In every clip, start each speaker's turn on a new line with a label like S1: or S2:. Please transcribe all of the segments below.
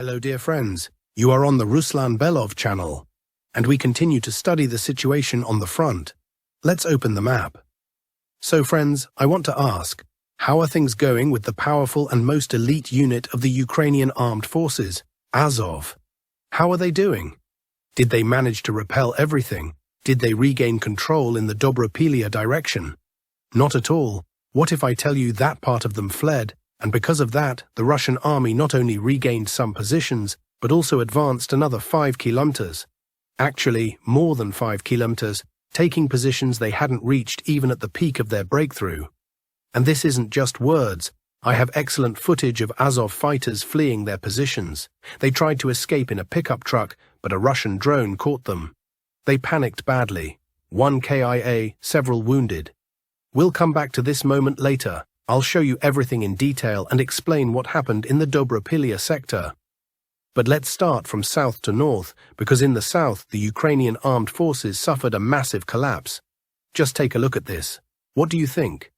S1: Hello dear friends, you are on the Ruslan Belov channel, and we continue to study the situation on the front. Let's open the map. So friends, I want to ask, how are things going with the powerful and most elite unit of the Ukrainian armed forces, Azov? How are they doing? Did they manage to repel everything? Did they regain control in the Doorelia direction? Not at all. What if I tell you that part of them fled, and because of that, the Russian army not only regained some positions, but also advanced another 5 kilometers. Actually, more than 5 kilometers, taking positions they hadn't reached even at the peak of their breakthrough. And this isn't just words. I have excellent footage of Azov fighters fleeing their positions. They tried to escape in a pickup truck, but a Russian drone caught them. They panicked badly. 1 KIA, several wounded. We'll come back to this moment later. I'll show you everything in detail and explain what happened in the Doorelia sector. But let's start from south to north, because in the south, the Ukrainian armed forces suffered a massive collapse. Just take a look at this. What do you think?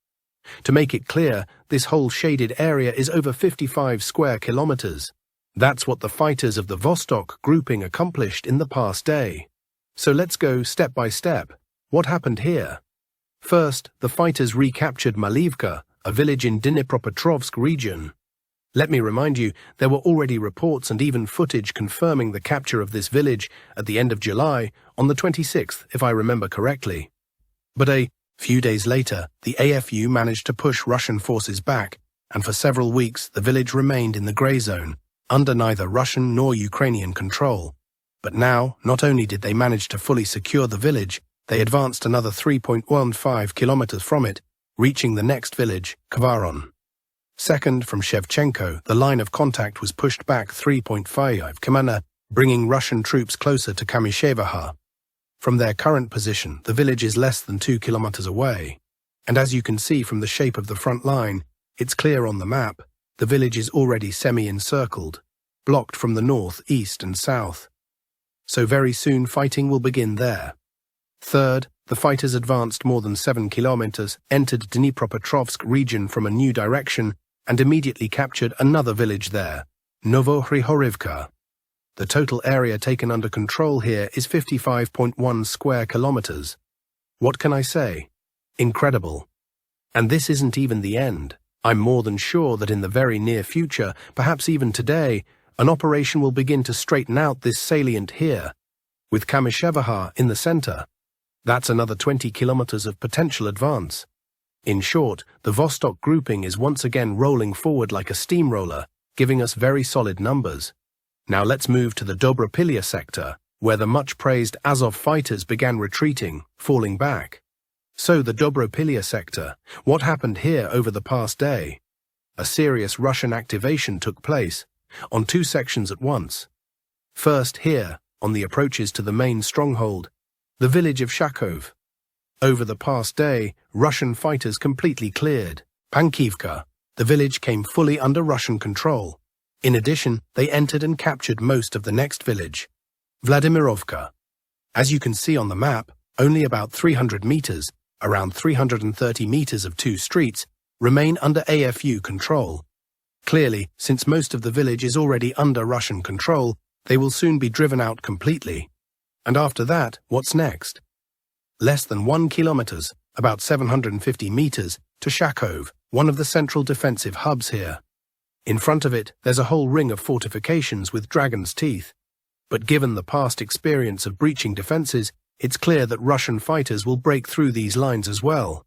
S1: To make it clear, this whole shaded area is over 55 square kilometers. That's what the fighters of the Vostok grouping accomplished in the past day. So let's go step by step. What happened here? First, the fighters recaptured Malivka, a village in Dnipropetrovsk region. Let me remind you, there were already reports and even footage confirming the capture of this village at the end of July, on the 26th, if I remember correctly. But a few days later, the AFU managed to push Russian forces back, and for several weeks the village remained in the grey zone, under neither Russian nor Ukrainian control. But now, not only did they manage to fully secure the village, they advanced another 3.15 kilometers from it, reaching the next village, Kherson. Second, from Shevchenko, the line of contact was pushed back 3.5 km, bringing Russian troops closer to Kamyshevaha. From their current position, the village is less than 2 kilometers away. And as you can see from the shape of the front line, it's clear on the map, the village is already semi-encircled, blocked from the north, east and south. So very soon fighting will begin there. Third, the fighters advanced more than 7 kilometers, entered Dnipropetrovsk region from a new direction, and immediately captured another village there, Orikhiv. The total area taken under control here is 55.1 square kilometers. What can I say? Incredible. And this isn't even the end. I'm more than sure that in the very near future, perhaps even today, an operation will begin to straighten out this salient here, with Kamyshevaha in the center. That's another 20 kilometers of potential advance. In short, the Vostok grouping is once again rolling forward like a steamroller, giving us very solid numbers. Now let's move to the Doorelia sector, where the much-praised Azov fighters began retreating, falling back. So the Doorelia sector, what happened here over the past day? A serious Russian activation took place, on 2 sections at once. First here, on the approaches to the main stronghold, the village of Shakov. Over the past day, Russian fighters completely cleared Pankivka. The village came fully under Russian control. In addition, they entered and captured most of the next village, Vladimirovka. As you can see on the map, only about 300 meters, around 330 meters of 2 streets, remain under AFU control. Clearly, since most of the village is already under Russian control, they will soon be driven out completely. And after that, what's next? Less than 1 kilometers, about 750 meters, to Shakov, one of the central defensive hubs here. In front of it, there's a whole ring of fortifications with dragon's teeth. But given the past experience of breaching defenses, it's clear that Russian fighters will break through these lines as well.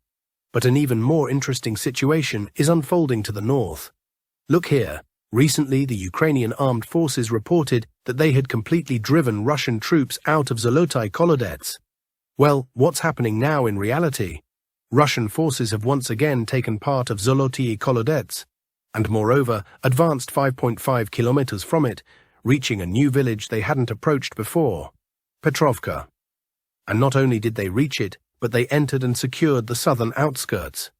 S1: But an even more interesting situation is unfolding to the north. Look here. Recently, the Ukrainian armed forces reported that they had completely driven Russian troops out of Zoloty Kolodets. Well, what's happening now in reality? Russian forces have once again taken part of Zoloty Kolodets, and moreover, advanced 5.5 kilometers from it, reaching a new village they hadn't approached before, Petrovka. And not only did they reach it, but they entered and secured the southern outskirts.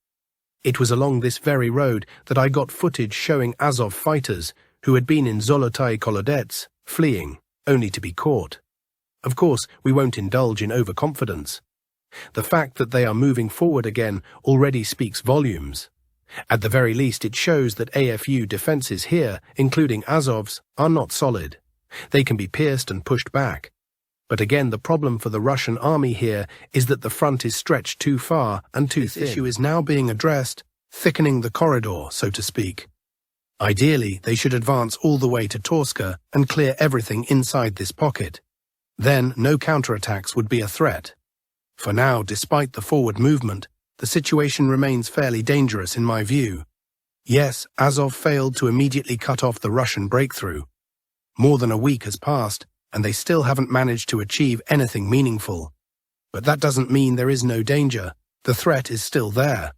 S1: It was along this very road that I got footage showing Azov fighters who had been in Zoloty Kolodets, fleeing, only to be caught. Of course, we won't indulge in overconfidence. The fact that they are moving forward again already speaks volumes. At the very least, it shows that AFU defenses here, including Azov's, are not solid. They can be pierced and pushed back. But again, the problem for the Russian army here is that the front is stretched too far and too thin. This issue is now being addressed, thickening the corridor, so to speak. Ideally, they should advance all the way to Torska and clear everything inside this pocket. Then, no counterattacks would be a threat. For now, despite the forward movement, the situation remains fairly dangerous in my view. Yes, Azov failed to immediately cut off the Russian breakthrough. More than a week has passed, and they still haven't managed to achieve anything meaningful. But that doesn't mean there is no danger. The threat is still there.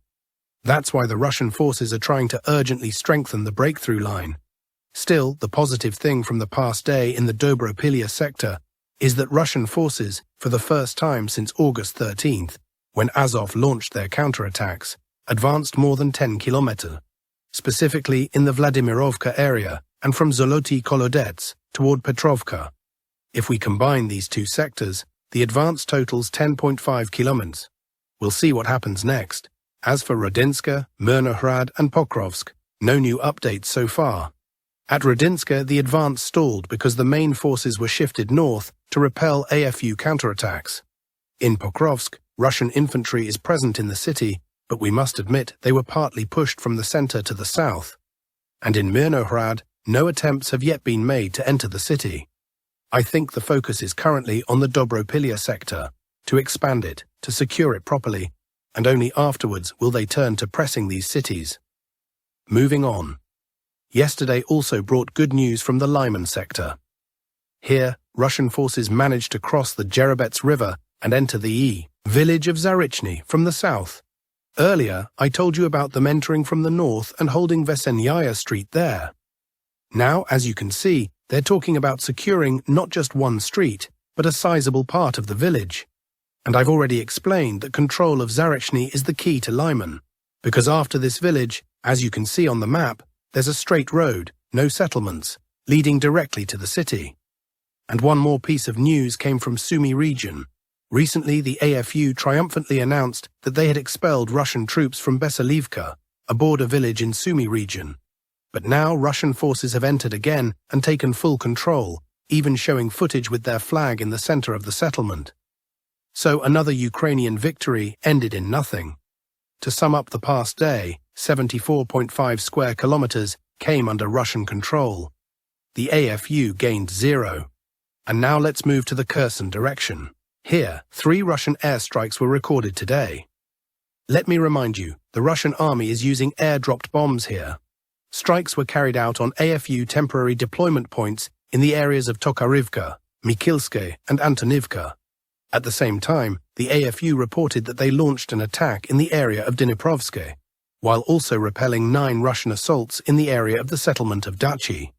S1: That's why the Russian forces are trying to urgently strengthen the breakthrough line. Still, the positive thing from the past day in the Doorelia sector is that Russian forces, for the first time since August 13th, when Azov launched their counterattacks, advanced more than 10 kilometers, specifically in the Vladimirovka area and from Zoloty Kolodets toward Petrovka. If we combine these two sectors, the advance totals 10.5 kilometers. We'll see what happens next. As for Rodinska, Mirnohrad and Pokrovsk, no new updates so far. At Rodinska, the advance stalled because the main forces were shifted north to repel AFU counterattacks. In Pokrovsk, Russian infantry is present in the city, but we must admit they were partly pushed from the center to the south. And in Mirnohrad, no attempts have yet been made to enter the city. I think the focus is currently on the Doorelia sector, to expand it, to secure it properly, and only afterwards will they turn to pressing these cities. Moving on. Yesterday also brought good news from the Lyman sector. Here, Russian forces managed to cross the Jerebets River and enter the village of Zarichny from the south. Earlier, I told you about them entering from the north and holding Vesenyaya Street there. Now, as you can see, they're talking about securing not just one street, but a sizable part of the village. And I've already explained that control of Zarichny is the key to Lyman, because after this village, as you can see on the map, there's a straight road, no settlements, leading directly to the city. And one more piece of news came from Sumy region. Recently, the AFU triumphantly announced that they had expelled Russian troops from Besalivka, a border village in Sumy region. But now Russian forces have entered again and taken full control, even showing footage with their flag in the center of the settlement. So another Ukrainian victory ended in nothing. To sum up the past day, 74.5 square kilometers came under Russian control. The AFU gained 0. And now let's move to the Kherson direction. Here, 3 Russian airstrikes were recorded today. Let me remind you, the Russian army is using air-dropped bombs here. Strikes were carried out on AFU temporary deployment points in the areas of Tokarivka, Mikilske and Antonivka. At the same time, the AFU reported that they launched an attack in the area of Dniprovsk, while also repelling 9 Russian assaults in the area of the settlement of Dachi.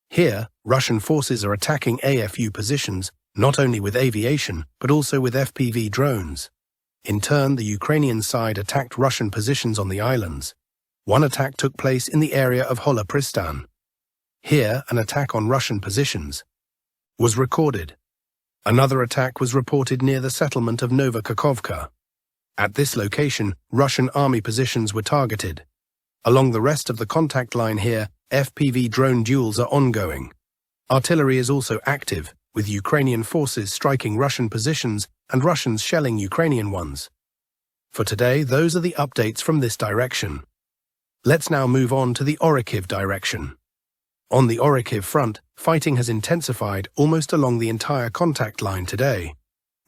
S1: Here, Russian forces are attacking AFU positions not only with aviation, but also with FPV drones. In turn, the Ukrainian side attacked Russian positions on the islands. One attack took place in the area of Hola Pristan. Here, an attack on Russian positions was recorded. Another attack was reported near the settlement of Nova Kakhovka. At this location, Russian army positions were targeted. Along the rest of the contact line here, FPV drone duels are ongoing. Artillery is also active, with Ukrainian forces striking Russian positions and Russians shelling Ukrainian ones. For today, those are the updates from this direction. Let's now move on to the Orikhiv direction. On the Orikhiv front, fighting has intensified almost along the entire contact line today.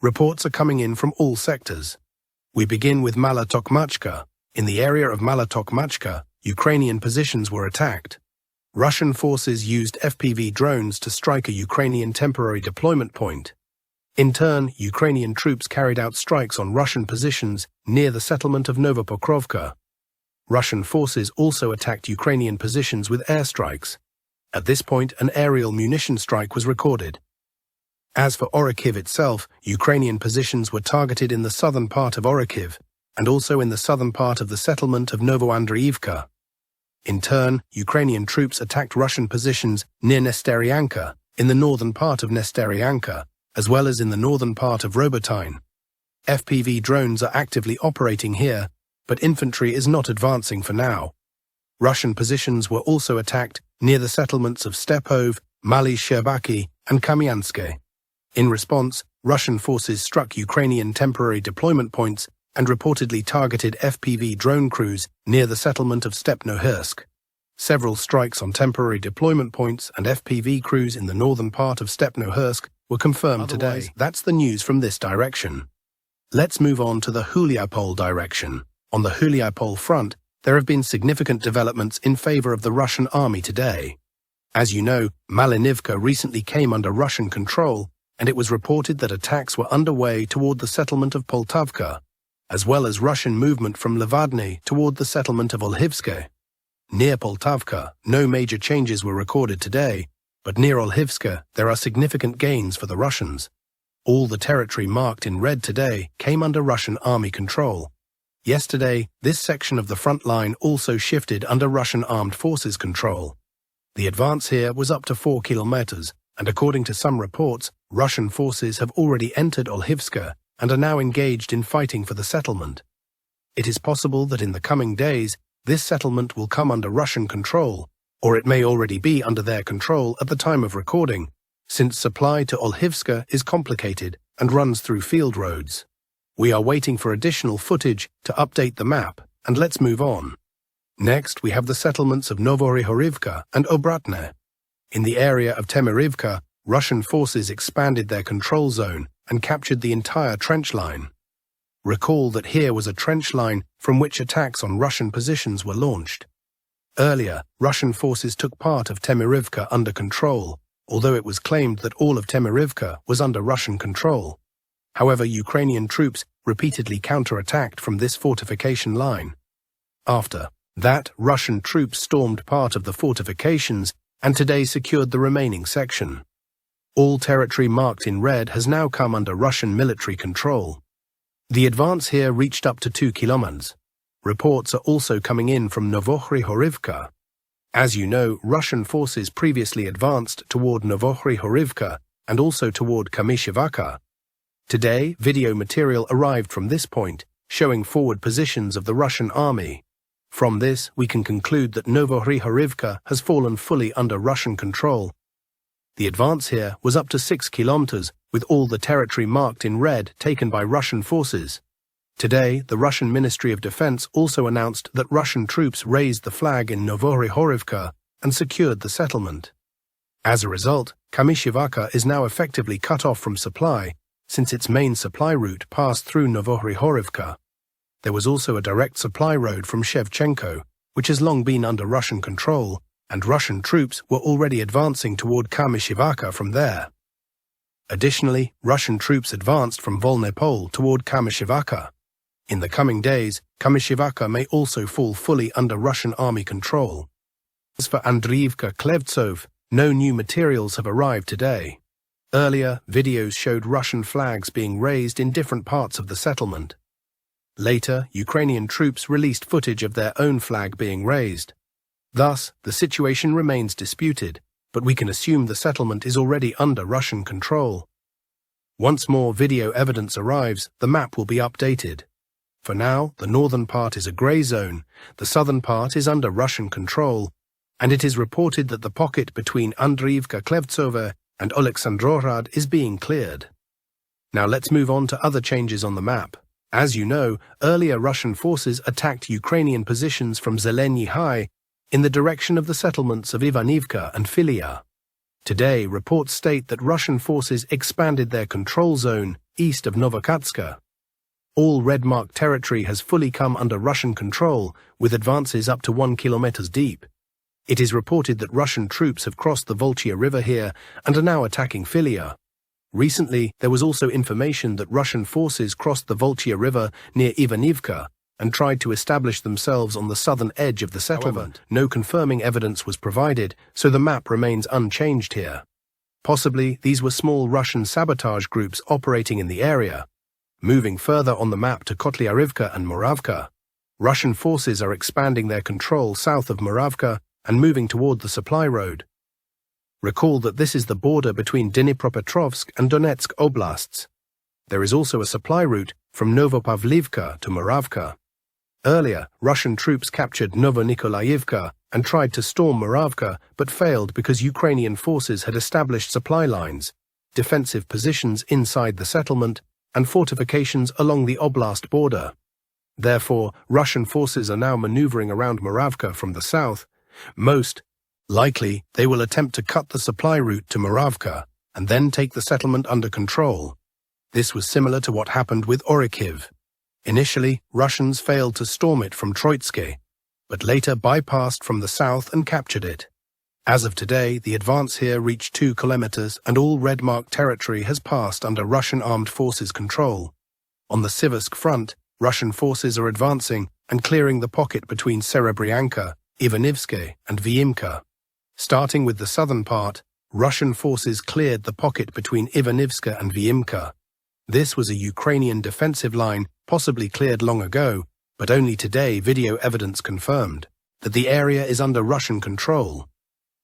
S1: Reports are coming in from all sectors. We begin with Mala Tokmachka. In the area of Mala Tokmachka, Ukrainian positions were attacked. Russian forces used FPV drones to strike a Ukrainian temporary deployment point. In turn, Ukrainian troops carried out strikes on Russian positions near the settlement of Novopokrovka. Russian forces also attacked Ukrainian positions with airstrikes. At this point, an aerial munition strike was recorded. As for Orikhiv itself, Ukrainian positions were targeted in the southern part of Orikhiv, and also in the southern part of the settlement of Novoandriivka. In turn, Ukrainian troops attacked Russian positions near Nesteryanka, in the northern part of Nesteryanka, as well as in the northern part of Robotyne. FPV drones are actively operating here, but infantry is not advancing for now. Russian positions were also attacked near the settlements of Stepov, Mali Sherbaki, and Kamyanske. In response, Russian forces struck Ukrainian temporary deployment points and reportedly targeted FPV drone crews near the settlement of Stepnohursk. Several strikes on temporary deployment points and FPV crews in the northern part of Stepnohursk were confirmed today. That's the news from this direction. Let's move on to the Julipole direction. On the Julipole front, there have been significant developments in favor of the Russian army today. As you know, Malinivka recently came under Russian control, and it was reported that attacks were underway toward the settlement of Poltavka, as well as Russian movement from Levadny toward the settlement of Olhivske. Near Poltavka, no major changes were recorded today, but near Olhivske there are significant gains for the Russians. All the territory marked in red today came under Russian army control. Yesterday, this section of the front line also shifted under Russian armed forces control. The advance here was up to 4 kilometers, and according to some reports, Russian forces have already entered Olhivske and are now engaged in fighting for the settlement. It is possible that in the coming days, this settlement will come under Russian control, or it may already be under their control at the time of recording, since supply to Olhivske is complicated and runs through field roads. We are waiting for additional footage to update the map, and let's move on. Next, we have the settlements of Novorihorivka and Obratne. In the area of Temirivka, Russian forces expanded their control zone and captured the entire trench line. Recall that here was a trench line from which attacks on Russian positions were launched. Earlier, Russian forces took part of Temirivka under control, although it was claimed that all of Temirivka was under Russian control. However, Ukrainian troops repeatedly counterattacked from this fortification line. After that, Russian troops stormed part of the fortifications and today secured the remaining section. All territory marked in red has now come under Russian military control. The advance here reached up to 2 kilometers. Reports are also coming in from Novorihorivka. As you know, Russian forces previously advanced toward Novorihorivka and also toward Kamyshivaka. Today, video material arrived from this point, showing forward positions of the Russian army. From this, we can conclude that Novorihorivka has fallen fully under Russian control. The advance here was up to 6 kilometers, with all the territory marked in red taken by Russian forces. Today, the Russian Ministry of Defense also announced that Russian troops raised the flag in Novorihorivka and secured the settlement. As a result, Kamyshivaka is now effectively cut off from supply, since its main supply route passed through Novorihorivka. There was also a direct supply road from Shevchenko, which has long been under Russian control, and Russian troops were already advancing toward Kamyshivaka from there. Additionally, Russian troops advanced from Volnepol toward Kamyshivaka. In the coming days, Kamyshivaka may also fall fully under Russian army control. As for Andriivka Klevtsov, no new materials have arrived today. Earlier, videos showed Russian flags being raised in different parts of the settlement. Later, Ukrainian troops released footage of their own flag being raised. Thus, the situation remains disputed, but we can assume the settlement is already under Russian control. Once more video evidence arrives, the map will be updated. For now, the northern part is a grey zone, the southern part is under Russian control, and it is reported that the pocket between Andriivka Klevtsova and Oleksandrorad is being cleared. Now let's move on to other changes on the map. As you know, earlier Russian forces attacked Ukrainian positions from Zeleny High in the direction of the settlements of Ivanivka and Filia. Today, reports state that Russian forces expanded their control zone east of Novokatska. All red-marked territory has fully come under Russian control, with advances up to 1 kilometer deep. It is reported that Russian troops have crossed the Volchya River here and are now attacking Filia. Recently, there was also information that Russian forces crossed the Volchya River near Ivanivka and tried to establish themselves on the southern edge of the settlement. However, no confirming evidence was provided, so the map remains unchanged here. Possibly, these were small Russian sabotage groups operating in the area. Moving further on the map to Kotlyarivka and Moravka, Russian forces are expanding their control south of Moravka and moving toward the supply road. Recall that this is the border between Dnipropetrovsk and Donetsk oblasts. There is also a supply route from Novopavlivka to Moravka. Earlier, Russian troops captured Novonikolaivka and tried to storm Moravka, but failed because Ukrainian forces had established supply lines, defensive positions inside the settlement, and fortifications along the oblast border. Therefore, Russian forces are now maneuvering around Moravka from the south. Most likely, they will attempt to cut the supply route to Moravka and then take the settlement under control. This was similar to what happened with Orikhiv. Initially, Russians failed to storm it from Troitsky, but later bypassed from the south and captured it. As of today, the advance here reached 2 kilometers and all red-marked territory has passed under Russian armed forces control. On the Siversk front, Russian forces are advancing and clearing the pocket between Serebryanka, Ivanivske, and Vyimka. Starting with the southern part, Russian forces cleared the pocket between Ivanivska and Vyimka. This was a Ukrainian defensive line, possibly cleared long ago, but only today video evidence confirmed that the area is under Russian control.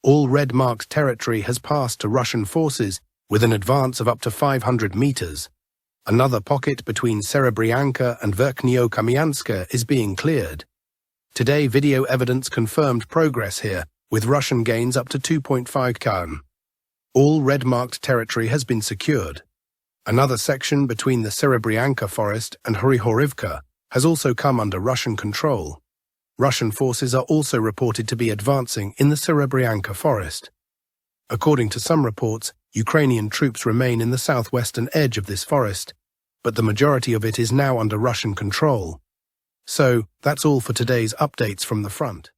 S1: All red-marked territory has passed to Russian forces with an advance of up to 500 meters. Another pocket between Serebryanka and Verkhnyo-Kamyanska is being cleared. Today video evidence confirmed progress here, with Russian gains up to 2.5 km. All red-marked territory has been secured. Another section between the Serebryanka forest and Hryhorivka has also come under Russian control. Russian forces are also reported to be advancing in the Serebryanka forest. According to some reports, Ukrainian troops remain in the southwestern edge of this forest, but the majority of it is now under Russian control. So, that's all for today's updates from the front.